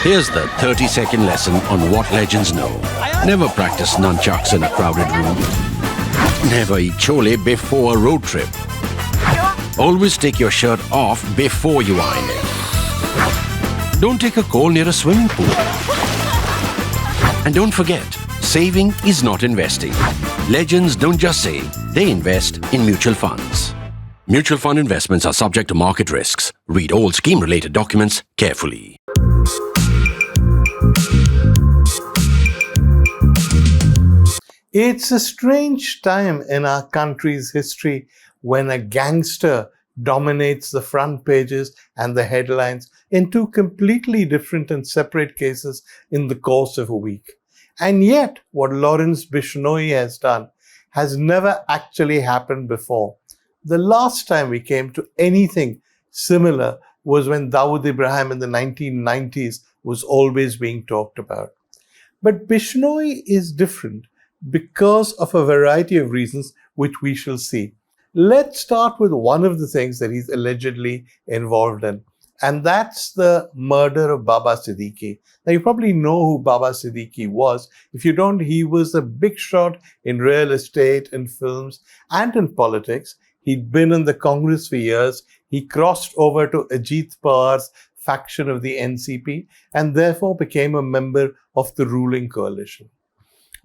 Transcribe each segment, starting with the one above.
Here's the 30-second lesson on what legends know. Never practice nunchucks in a crowded room. Never eat chole before a road trip. Always take your shirt off before you iron it. Don't take a call near a swimming pool. And don't forget, saving is not investing. Legends don't just save, they invest in mutual funds. Mutual fund investments are subject to market risks. Read all scheme-related documents carefully. It's a strange time in our country's history when a gangster dominates the front pages and the headlines in two completely different and separate cases in the course of a week. And yet, what Lawrence Bishnoi has done has never actually happened before. The last time we came to anything similar was when Dawood Ibrahim in the 1990s was always being talked about. But Bishnoi is different because of a variety of reasons which we shall see. Let's start with one of the things that he's allegedly involved in, and that's the murder of Baba Siddique. Now, you probably know who Baba Siddique was. If you don't, he was a big shot in real estate, in films, and in politics. He'd been in the Congress for years. He crossed over to Ajit Pawar's faction of the NCP and therefore became a member of the ruling coalition.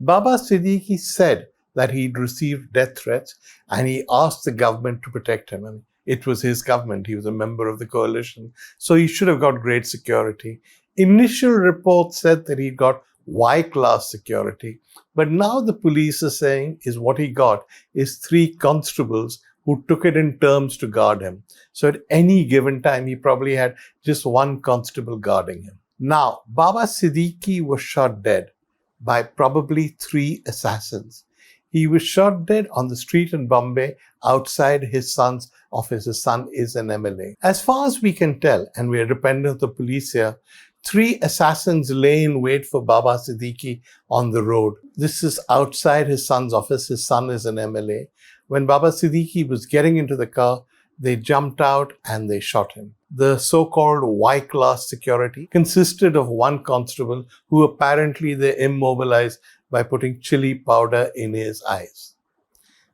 Baba Siddique said that he'd received death threats and he asked the government to protect him. And it was his government. He was a member of the coalition. So he should have got great security. Initial reports said that he got Y-class security. But now the police are saying is what he got is 3 constables who took it in turns to guard him. So at any given time, he probably had just 1 constable guarding him. Now, Baba Siddique was shot dead by probably 3 assassins. He was shot dead on the street in Bombay outside his son's office. His son is an MLA. As far as we can tell, and we are dependent on the police here, 3 assassins lay in wait for Baba Siddique on the road. This is outside his son's office. His son is an MLA. When Baba Siddique was getting into the car, they jumped out and they shot him. The so-called Y-class security consisted of 1 constable who apparently they immobilized by putting chili powder in his eyes.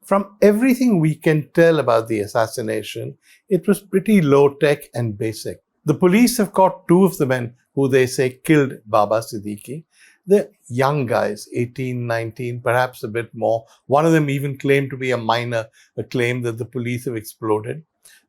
From everything we can tell about the assassination, it was pretty low-tech and basic. The police have caught 2 of the men who they say killed Baba Siddique. They're young guys, 18, 19, perhaps a bit more. One of them even claimed to be a minor, a claim that the police have exploded.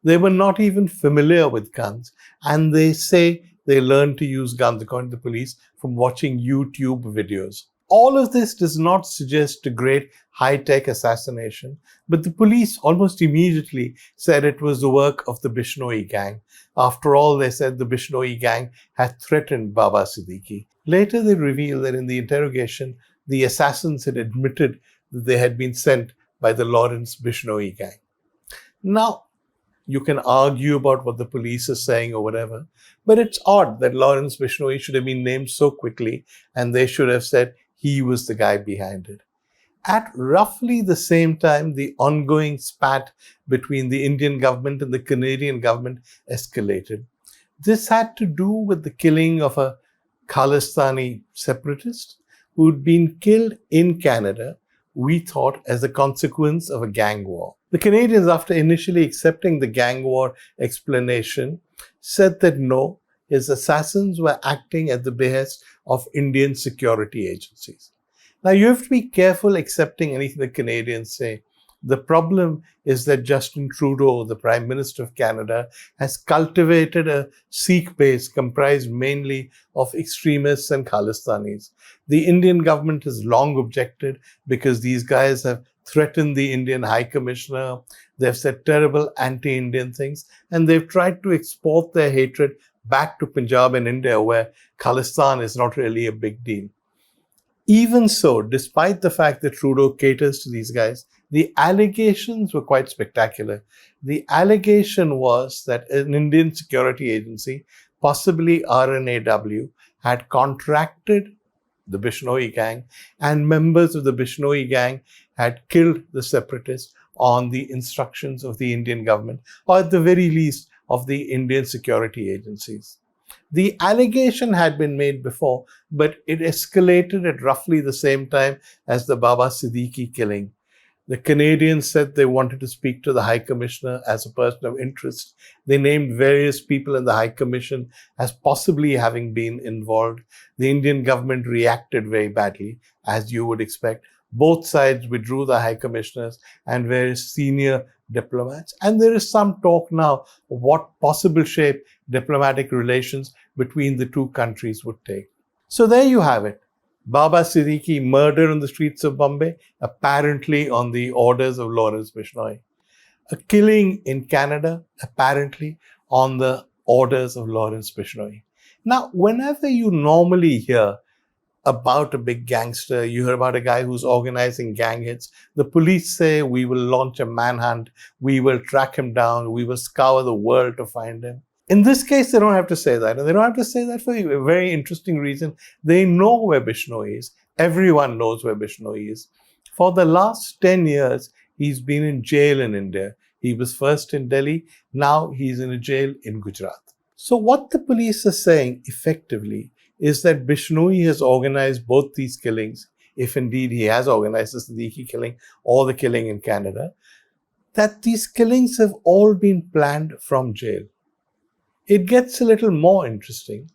They were not even familiar with guns, and they say they learned to use guns, according to the police, from watching YouTube videos. All of this does not suggest a great high-tech assassination, but the police almost immediately said it was the work of the Bishnoi gang. After all, they said the Bishnoi gang had threatened Baba Siddique. Later, they revealed that in the interrogation, the assassins had admitted that they had been sent by the Lawrence Bishnoi gang. Now, you can argue about what the police are saying or whatever, but it's odd that Lawrence Bishnoi should have been named so quickly and they should have said he was the guy behind it. At roughly the same time, the ongoing spat between the Indian government and the Canadian government escalated. This had to do with the killing of a Khalistani separatist who'd been killed in Canada, we thought, as a consequence of a gang war. The Canadians, after initially accepting the gang war explanation, said that no, his assassins were acting at the behest of Indian security agencies. Now, you have to be careful accepting anything the Canadians say. The problem is that Justin Trudeau, the Prime Minister of Canada, has cultivated a Sikh base comprised mainly of extremists and Khalistanis. The Indian government has long objected because these guys have threatened the Indian High Commissioner. They've said terrible anti-Indian things, and they've tried to export their hatred back to Punjab and India, where Khalistan is not really a big deal. Even so, despite the fact that Trudeau caters to these guys, the allegations were quite spectacular. The allegation was that an Indian security agency, possibly RNAW, had contracted the Bishnoi gang, and members of the Bishnoi gang had killed the separatists on the instructions of the Indian government, or at the very least of the Indian security agencies. The allegation had been made before, but it escalated at roughly the same time as the Baba Siddique killing. The Canadians said they wanted to speak to the High Commissioner as a person of interest. They named various people in the High Commission as possibly having been involved. The Indian government reacted very badly, as you would expect. Both sides withdrew the High Commissioners and various senior diplomats. And there is some talk now of what possible shape diplomatic relations between the two countries would take. So there you have it. Baba Siddique murdered on the streets of Bombay, apparently on the orders of Lawrence Bishnoi. A killing in Canada, apparently on the orders of Lawrence Bishnoi. Now, whenever you normally hear about a big gangster, you hear about a guy who's organizing gang hits, the police say, we will launch a manhunt, we will track him down, we will scour the world to find him. In this case, they don't have to say that. And they don't have to say that for a very interesting reason. They know where Bishnoi is. Everyone knows where Bishnoi is. For the last 10 years, he's been in jail in India. He was first in Delhi. Now he's in a jail in Gujarat. So what the police are saying effectively is that Bishnoi has organized both these killings, if indeed he has organized the Siddique killing or the killing in Canada, that these killings have all been planned from jail. It gets a little more interesting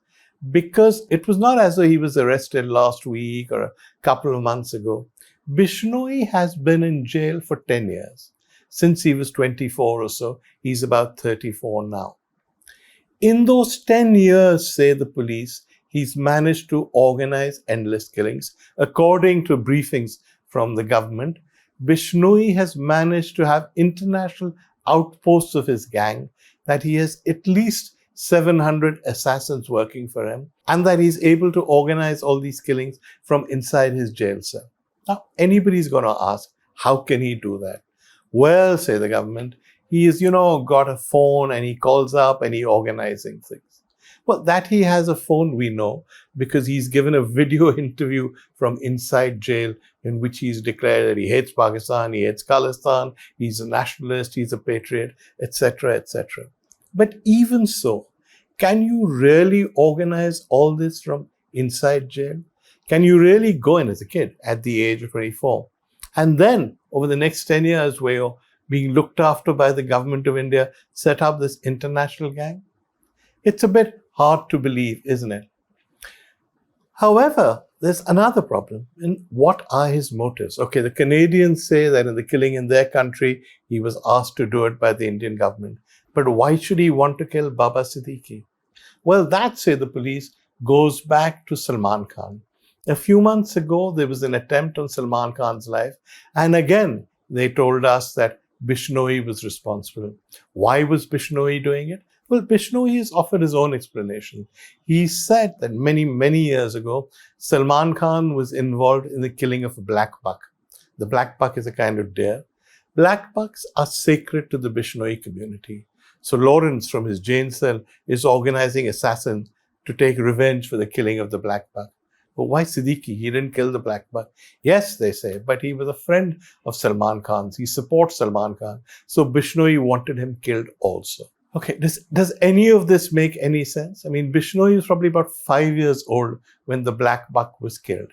because it was not as though he was arrested last week or a couple of months ago. Bishnoi has been in jail for 10 years. Since he was 24 or so, he's about 34 now. In those 10 years, say the police, he's managed to organize endless killings. According to briefings from the government, Bishnoi has managed to have international outposts of his gang, that he has at least 700 assassins working for him, and that he's able to organize all these killings from inside his jail cell. Now, anybody's going to ask, how can he do that? Well, say the government, he's, got a phone and he calls up and he's organizing things. Well, that he has a phone, we know, because he's given a video interview from inside jail in which he's declared that he hates Pakistan, he hates Khalistan, he's a nationalist, he's a patriot, etc., etc. But even so, can you really organize all this from inside jail? Can you really go in as a kid at the age of 24? And then, over the next 10 years, where you're being looked after by the government of India, set up this international gang? It's a bit hard to believe, isn't it? However, there's another problem. And what are his motives? Okay, the Canadians say that in the killing in their country, he was asked to do it by the Indian government. But why should he want to kill Baba Siddique? Well, that, say the police, goes back to Salman Khan. A few months ago, there was an attempt on Salman Khan's life. And again, they told us that Bishnoi was responsible. Why was Bishnoi doing it? Well, Bishnoi has offered his own explanation. He said that many, many years ago, Salman Khan was involved in the killing of a black buck. The black buck is a kind of deer. Black bucks are sacred to the Bishnoi community. So Lawrence, from his jail cell, is organizing assassins to take revenge for the killing of the black buck. But why Siddique? He didn't kill the black buck. Yes, they say, but he was a friend of Salman Khan's. He supports Salman Khan. So Bishnoi wanted him killed also. Okay, does any of this make any sense? I mean, Bishnoi was probably about 5 years old when the black buck was killed.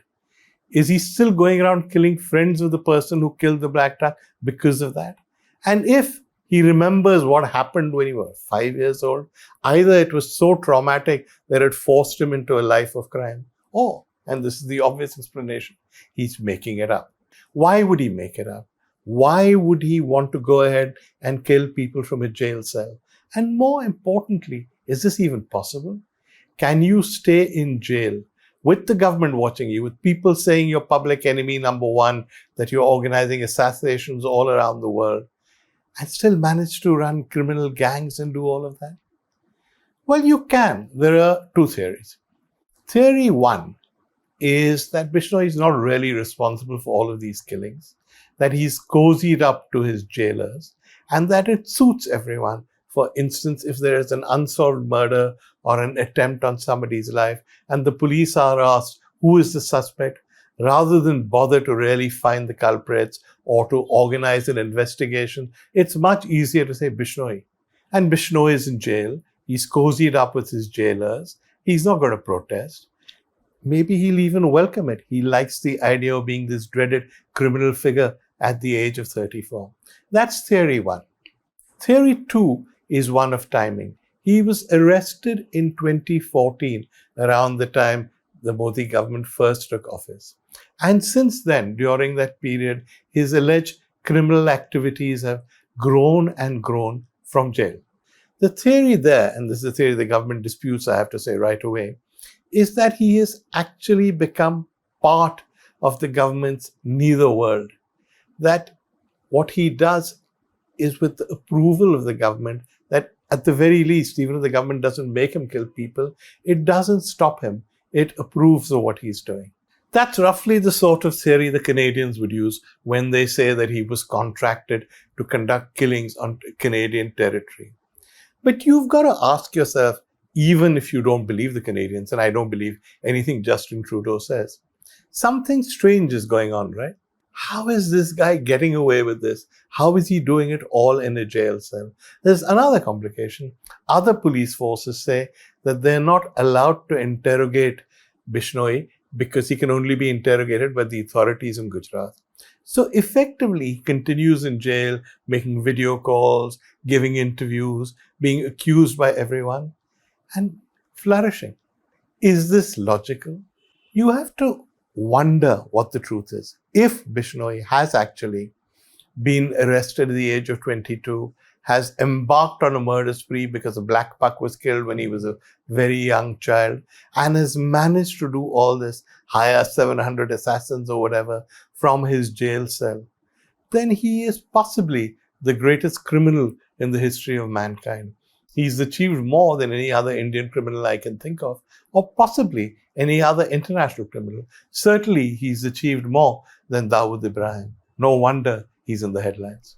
Is he still going around killing friends of the person who killed the black buck because of that? And if he remembers what happened when he was 5 years old, either it was so traumatic that it forced him into a life of crime, or, and this is the obvious explanation, he's making it up. Why would he make it up? Why would he want to go ahead and kill people from a jail cell? And more importantly, is this even possible? Can you stay in jail with the government watching you, with people saying you're public enemy number one, that you're organizing assassinations all around the world, and still manage to run criminal gangs and do all of that? Well, you can. There are two theories. Theory one is that Bishnoi is not really responsible for all of these killings, that he's cozied up to his jailers, and that it suits everyone. For instance, if there is an unsolved murder or an attempt on somebody's life, and the police are asked, who is the suspect? Rather than bother to really find the culprits or to organize an investigation, it's much easier to say Bishnoi. And Bishnoi is in jail, He's cozied up with his jailers. He's not going to protest. Maybe he'll even welcome it. He likes the idea of being this dreaded criminal figure at the age of 34. That's theory one. Theory two is one of timing. He was arrested in 2014, around the time the Modi government first took office. And since then, during that period, his alleged criminal activities have grown and grown from jail. The theory there, and this is the theory the government disputes, I have to say right away, is that he has actually become part of the government's neither world. That what he does is with the approval of the government, that at the very least, even if the government doesn't make him kill people, it doesn't stop him. It approves of what he's doing. That's roughly the sort of theory the Canadians would use when they say that he was contracted to conduct killings on Canadian territory. But you've got to ask yourself, even if you don't believe the Canadians, and I don't believe anything Justin Trudeau says, something strange is going on, right? How is this guy getting away with this? How is he doing it all in a jail cell? There's another complication. Other police forces say that they're not allowed to interrogate Bishnoi because he can only be interrogated by the authorities in Gujarat. So effectively, he continues in jail, making video calls, giving interviews, being accused by everyone, and flourishing. Is this logical? You have to wonder what the truth is. If Bishnoi has actually been arrested at the age of 22, has embarked on a murder spree because a black buck was killed when he was a very young child, and has managed to do all this, hire 700 assassins or whatever from his jail cell, then he is possibly the greatest criminal in the history of mankind. He's achieved more than any other Indian criminal I can think of, or possibly any other international criminal. Certainly, he's achieved more than Dawood Ibrahim. No wonder he's in the headlines.